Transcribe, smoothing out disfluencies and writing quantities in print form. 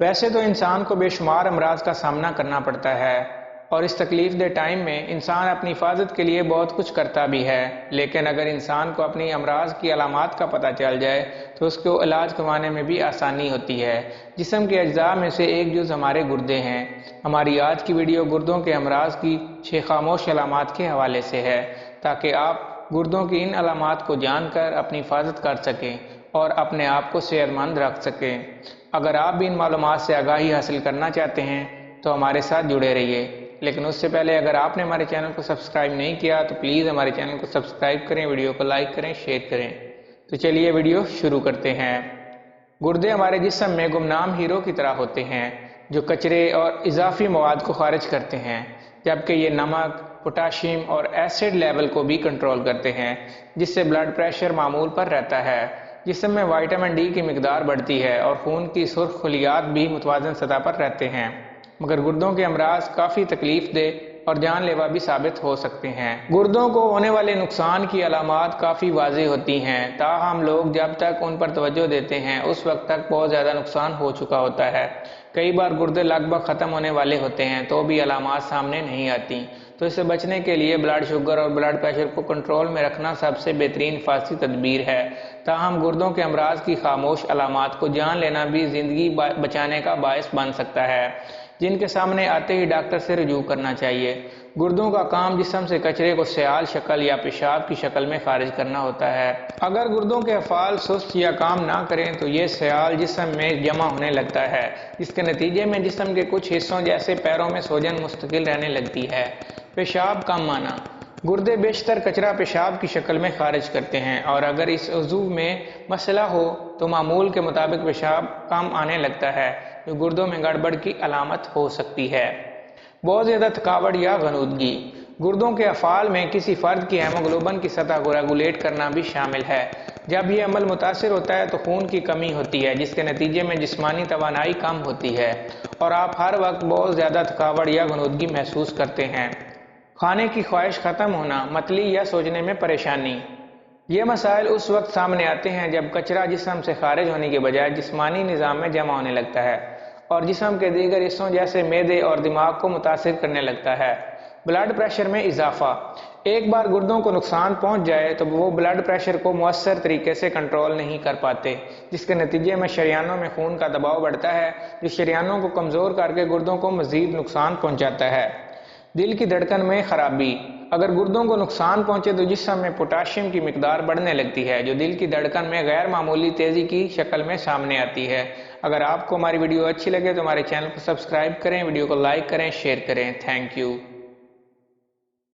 ویسے تو انسان کو بے شمار امراض کا سامنا کرنا پڑتا ہے اور اس تکلیف دہ ٹائم میں انسان اپنی حفاظت کے لیے بہت کچھ کرتا بھی ہے، لیکن اگر انسان کو اپنی امراض کی علامات کا پتہ چل جائے تو اس کو علاج کروانے میں بھی آسانی ہوتی ہے۔ جسم کے اجزاء میں سے ایک جز ہمارے گردے ہیں۔ ہماری آج کی ویڈیو گردوں کے امراض کی 6 خاموش علامات کے حوالے سے ہے، تاکہ آپ گردوں کی ان علامات کو جان کر اپنی حفاظت کر سکیں اور اپنے آپ کو صحت مند رکھ سکیں۔ اگر آپ بھی ان معلومات سے آگاہی حاصل کرنا چاہتے ہیں تو ہمارے ساتھ جڑے رہیے، لیکن اس سے پہلے اگر آپ نے ہمارے چینل کو سبسکرائب نہیں کیا تو پلیز ہمارے چینل کو سبسکرائب کریں، ویڈیو کو لائک کریں، شیئر کریں۔ تو چلیے ویڈیو شروع کرتے ہیں۔ گردے ہمارے جسم میں گمنام ہیرو کی طرح ہوتے ہیں جو کچرے اور اضافی مواد کو خارج کرتے ہیں، جبکہ یہ نمک، پوٹاشیم اور ایسڈ لیول کو بھی کنٹرول کرتے ہیں، جس سے بلڈ پریشر معمول پر رہتا ہے۔ جسم میں وٹامن ڈی کی مقدار بڑھتی ہے اور خون کی سرخ خلیات بھی متوازن سطح پر رہتے ہیں، مگر گردوں کے امراض کافی تکلیف دہ اور جان لیوا بھی ثابت ہو سکتے ہیں۔ گردوں کو ہونے والے نقصان کی علامات کافی واضح ہوتی ہیں، تاہم لوگ جب تک ان پر توجہ دیتے ہیں اس وقت تک بہت زیادہ نقصان ہو چکا ہوتا ہے۔ کئی بار گردے لگ بھگ ختم ہونے والے ہوتے ہیں تو بھی علامات سامنے نہیں آتی، تو اس سے بچنے کے لیے بلڈ شوگر اور بلڈ پریشر کو کنٹرول میں رکھنا سب سے بہترین حفاظتی تدبیر ہے۔ تاہم گردوں کے امراض کی خاموش علامات کو جان لینا بھی زندگی بچانے کا باعث بن سکتا ہے، جن کے سامنے آتے ہی ڈاکٹر سے رجوع کرنا چاہیے۔ گردوں کا کام جسم سے کچرے کو سیال شکل یا پیشاب کی شکل میں خارج کرنا ہوتا ہے۔ اگر گردوں کے افعال سست یا کام نہ کریں تو یہ سیال جسم میں جمع ہونے لگتا ہے، جس کے نتیجے میں جسم کے کچھ حصوں جیسے پیروں میں سوجن مستقل رہنے لگتی ہے۔ پیشاب کم آنا۔ گردے بیشتر کچرا پیشاب کی شکل میں خارج کرتے ہیں، اور اگر اس عضو میں مسئلہ ہو تو معمول کے مطابق پیشاب کم آنے لگتا ہے، جو گردوں میں گڑبڑ کی علامت ہو سکتی ہے۔ بہت زیادہ تھکاوٹ یا غنودگی۔ گردوں کے افعال میں کسی فرد کی ہیموگلوبن کی سطح کو ریگولیٹ کرنا بھی شامل ہے۔ جب یہ عمل متاثر ہوتا ہے تو خون کی کمی ہوتی ہے، جس کے نتیجے میں جسمانی توانائی کم ہوتی ہے اور آپ ہر وقت بہت زیادہ تھکاوٹ یا غنودگی محسوس کرتے ہیں۔ کھانے کی خواہش ختم ہونا، متلی یا سوچنے میں پریشانی۔ یہ مسائل اس وقت سامنے آتے ہیں جب کچرا جسم سے خارج ہونے کے بجائے جسمانی نظام میں جمع ہونے لگتا ہے اور جسم کے دیگر حصوں جیسے معدے اور دماغ کو متاثر کرنے لگتا ہے۔ بلڈ پریشر میں اضافہ۔ ایک بار گردوں کو نقصان پہنچ جائے تو وہ بلڈ پریشر کو مؤثر طریقے سے کنٹرول نہیں کر پاتے، جس کے نتیجے میں شریانوں میں خون کا دباؤ بڑھتا ہے، جو شریانوں کو کمزور کر کے گردوں کو مزید نقصان پہنچاتا ہے۔ دل کی دھڑکن میں خرابی۔ اگر گردوں کو نقصان پہنچے تو جسم میں پوٹاشیم کی مقدار بڑھنے لگتی ہے، جو دل کی دھڑکن میں غیر معمولی تیزی کی شکل میں سامنے آتی ہے۔ اگر آپ کو ہماری ویڈیو اچھی لگے تو ہمارے چینل کو سبسکرائب کریں، ویڈیو کو لائک کریں، شیئر کریں۔ Thank you.